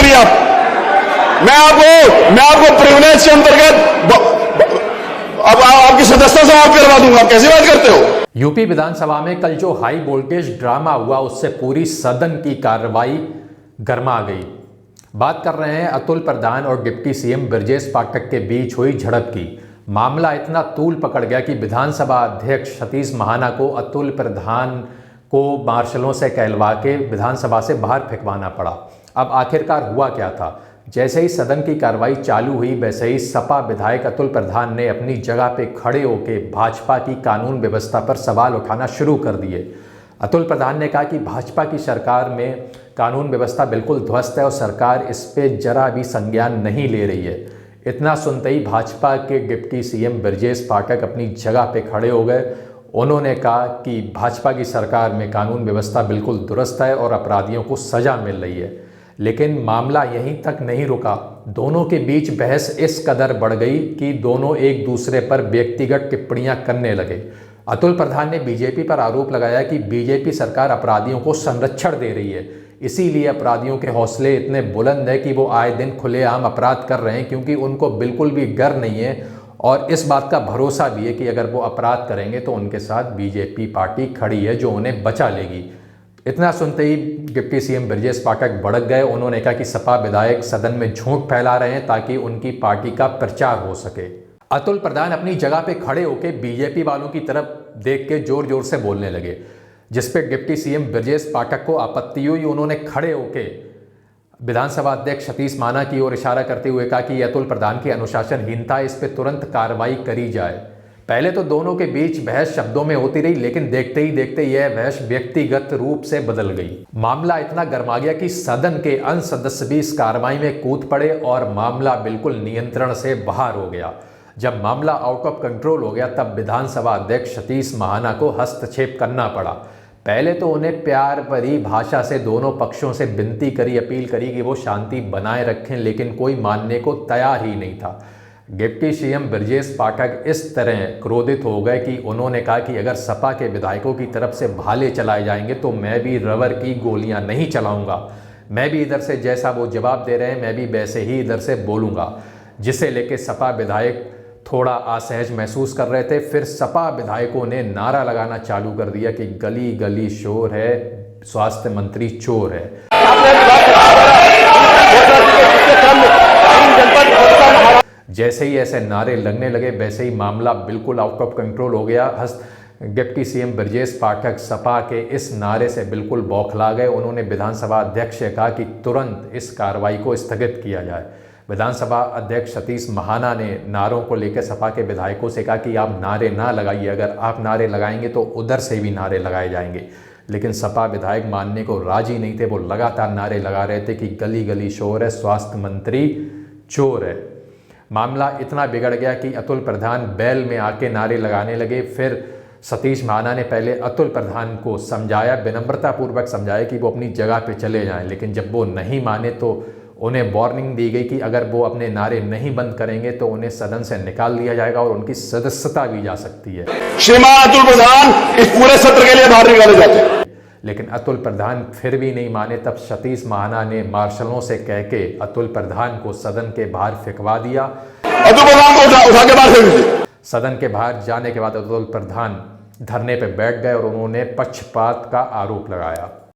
भी आप, मैं आपको प्रिविलेज के अंतर्गत अब आपकी सदस्यता समाप्त करवा दूंगा। कैसी बात करते हो? यूपी विधानसभा में कल जो हाई वोल्टेज ड्रामा हुआ उससे पूरी सदन की कार्रवाई गर्मा गई। बात कर रहे हैं अतुल प्रधान और डिप्टी सीएम ब्रजेश पाठक के बीच हुई झड़प की। मामला इतना तूल पकड़ गया कि विधानसभा अध्यक्ष सतीश महाना को अतुल प्रधान को मार्शलों से कहलवा के विधानसभा से बाहर फेंकवाना पड़ा। अब आखिरकार हुआ क्या था? जैसे ही सदन की कार्रवाई चालू हुई वैसे ही सपा विधायक अतुल प्रधान ने अपनी जगह पे खड़े होकर भाजपा की कानून व्यवस्था पर सवाल उठाना शुरू कर दिए। अतुल प्रधान ने कहा कि भाजपा की सरकार में कानून व्यवस्था बिल्कुल ध्वस्त है और सरकार इस पे जरा भी संज्ञान नहीं ले रही है। इतना सुनते ही भाजपा के डिप्टी सीएम ब्रजेश पाठक अपनी जगह पे खड़े हो गए। उन्होंने कहा कि भाजपा की सरकार में कानून व्यवस्था बिल्कुल दुरुस्त है और अपराधियों को सज़ा मिल रही है। लेकिन मामला यहीं तक नहीं रुका। दोनों के बीच बहस इस कदर बढ़ गई कि दोनों एक दूसरे पर व्यक्तिगत टिप्पणियां करने लगे। अतुल प्रधान ने बीजेपी पर आरोप लगाया कि बीजेपी सरकार अपराधियों को संरक्षण दे रही है, इसीलिए अपराधियों के हौसले इतने बुलंद है कि वो आए दिन खुलेआम अपराध कर रहे हैं, क्योंकि उनको बिल्कुल भी डर नहीं है और इस बात का भरोसा भी है कि अगर वो अपराध करेंगे तो उनके साथ बीजेपी पार्टी खड़ी है जो उन्हें बचा लेगी। इतना सुनते ही डिप्टी सीएम ब्रजेश पाठक भड़क गए। उन्होंने कहा कि सपा विधायक सदन में झूठ फैला रहे हैं ताकि उनकी पार्टी का प्रचार हो सके। अतुल प्रधान अपनी जगह पे खड़े होकर बीजेपी वालों की तरफ देख के जोर जोर से बोलने लगे, जिस पे डिप्टी सीएम ब्रजेश पाठक को आपत्ति हुई। उन्होंने खड़े होकर विधानसभा अध्यक्ष सतीश महाना की ओर इशारा करते हुए कहा कि अतुल प्रधान की अनुशासनहीनता, इस पर तुरंत कार्रवाई करी जाए। पहले तो दोनों के बीच बहस शब्दों में होती रही, लेकिन देखते ही देखते यह बहस व्यक्तिगत रूप से बदल गई। मामला इतना गर्मा गया कि सदन के अन्य सदस्य भी इस कार्रवाई में कूद पड़े और मामला बिल्कुल नियंत्रण से बाहर हो गया। जब मामला आउट ऑफ कंट्रोल हो गया तब विधानसभा अध्यक्ष सतीश महाना को हस्तक्षेप करना पड़ा। पहले तो उन्हें प्यार भरी भाषा से दोनों पक्षों से विनती करी, अपील करी कि वो शांति बनाए रखें, लेकिन कोई मानने को तैयार ही नहीं था। डिप्टी सीएम ब्रजेश पाठक इस तरह क्रोधित हो गए कि उन्होंने कहा कि अगर सपा के विधायकों की तरफ से भाले चलाए जाएंगे तो मैं भी रबर की गोलियां नहीं चलाऊंगा। मैं भी इधर से जैसा वो जवाब दे रहे हैं मैं भी वैसे ही इधर से बोलूंगा। जिसे लेके सपा विधायक थोड़ा असहज महसूस कर रहे थे। फिर सपा विधायकों ने नारा लगाना चालू कर दिया कि गली गली शोर है, स्वास्थ्य मंत्री चोर है। जैसे ही ऐसे नारे लगने लगे वैसे ही मामला बिल्कुल आउट ऑफ कंट्रोल हो गया। डिप्टी सीएम ब्रजेश पाठक सपा के इस नारे से बिल्कुल बौखला गए। उन्होंने विधानसभा अध्यक्ष से कहा कि तुरंत इस कार्रवाई को स्थगित किया जाए। विधानसभा अध्यक्ष सतीश महाना ने नारों को लेकर सपा के विधायकों से कहा कि आप नारे ना लगाइए, अगर आप नारे लगाएंगे तो उधर से भी नारे लगाए जाएंगे। लेकिन सपा विधायक मानने को राजी नहीं थे। वो लगातार नारे लगा रहे थे कि गली गली शोर है, स्वास्थ्य मंत्री चोर है। मामला इतना बिगड़ गया कि अतुल प्रधान बैल में आके नारे लगाने लगे। फिर सतीश महाना ने पहले अतुल प्रधान को समझाया, विनम्रतापूर्वक समझाया कि वो अपनी जगह पे चले जाएं, लेकिन जब वो नहीं माने तो उन्हें वार्निंग दी गई कि अगर वो अपने नारे नहीं बंद करेंगे तो उन्हें सदन से निकाल दिया जाएगा और उनकी सदस्यता भी जा सकती है। श्रीमान अतुल प्रधान इस पूरे सत्र के लिए बाहर निकाले जाते हैं। लेकिन अतुल प्रधान फिर भी नहीं माने। तब सतीश महाना ने मार्शलों से कह के अतुल प्रधान को सदन के बाहर फेंकवा दिया। अतुल प्रधान को उठा के बाहर फेंक दीजिए। सदन के बाहर जाने के बाद अतुल प्रधान धरने पर बैठ गए और उन्होंने पक्षपात का आरोप लगाया।